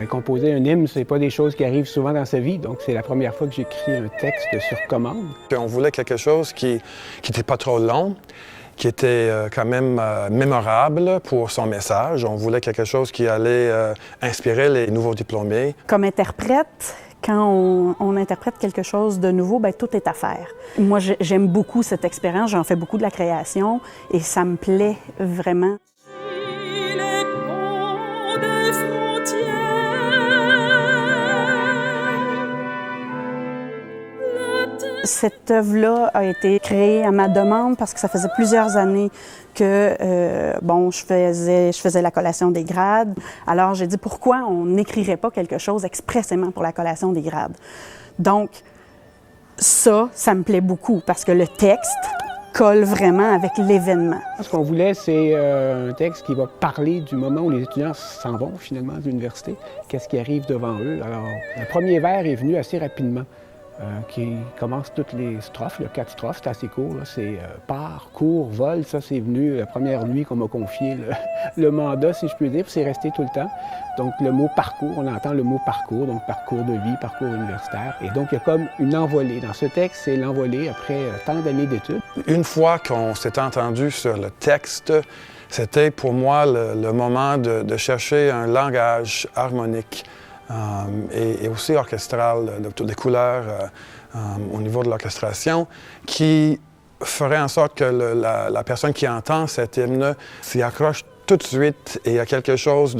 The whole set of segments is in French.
Composer un hymne, c'est pas des choses qui arrivent souvent dans sa vie, donc c'est la première fois que j'écris un texte sur commande. On voulait quelque chose qui n'était pas trop long, qui était quand même mémorable pour son message. On voulait quelque chose qui allait inspirer les nouveaux diplômés. Comme interprète, quand on interprète quelque chose de nouveau, bien, tout est à faire. Moi, j'aime beaucoup cette expérience, j'en fais beaucoup de la création et ça me plaît vraiment. Cette œuvre-là a été créée à ma demande parce que ça faisait plusieurs années que je faisais la collation des grades. Alors j'ai dit pourquoi on n'écrirait pas quelque chose expressément pour la collation des grades. Donc ça me plaît beaucoup parce que le texte colle vraiment avec l'événement. Ce qu'on voulait, c'est un texte qui va parler du moment où les étudiants s'en vont finalement de l'université, qu'est-ce qui arrive devant eux. Alors le premier vers est venu assez rapidement. Qui commence toutes les strophes, il y a 4 strophes, c'est assez court. C'est part, court, vol, ça c'est venu la première nuit qu'on m'a confié le mandat, si je puis dire, puis c'est resté tout le temps. Donc le mot parcours, on entend le mot parcours, donc parcours de vie, parcours universitaire. Et donc il y a comme une envolée. Dans ce texte, c'est l'envolée après tant d'années d'études. Une fois qu'on s'est entendu sur le texte, c'était pour moi le moment de chercher un langage harmonique. Et aussi orchestral, des couleurs au niveau de l'orchestration, qui ferait en sorte que la personne qui entend cet hymne s'y accroche tout de suite et il y a quelque chose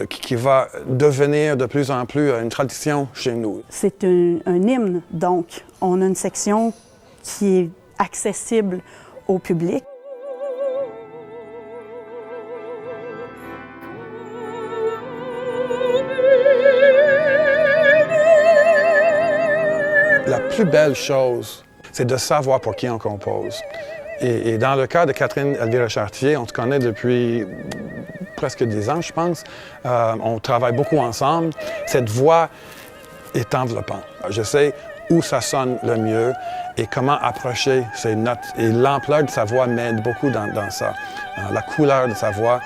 qui va devenir de plus en plus une tradition chez nous. C'est un hymne, donc on a une section qui est accessible au public. La plus belle chose, c'est de savoir pour qui on compose. Et dans le cas de Catherine Elvira Chartier, on se connaît depuis presque 10 ans, je pense. On travaille beaucoup ensemble. Cette voix est enveloppante. Je sais où ça sonne le mieux et comment approcher ces notes. Et l'ampleur de sa voix m'aide beaucoup dans ça. La couleur de sa voix,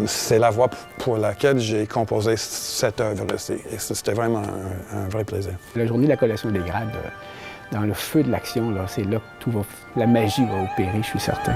c'est la voix pour laquelle j'ai composé cette œuvre-ci. Et c'était vraiment un vrai plaisir. La journée de la collation des grades, dans le feu de l'action, c'est là que la magie va opérer, je suis certain.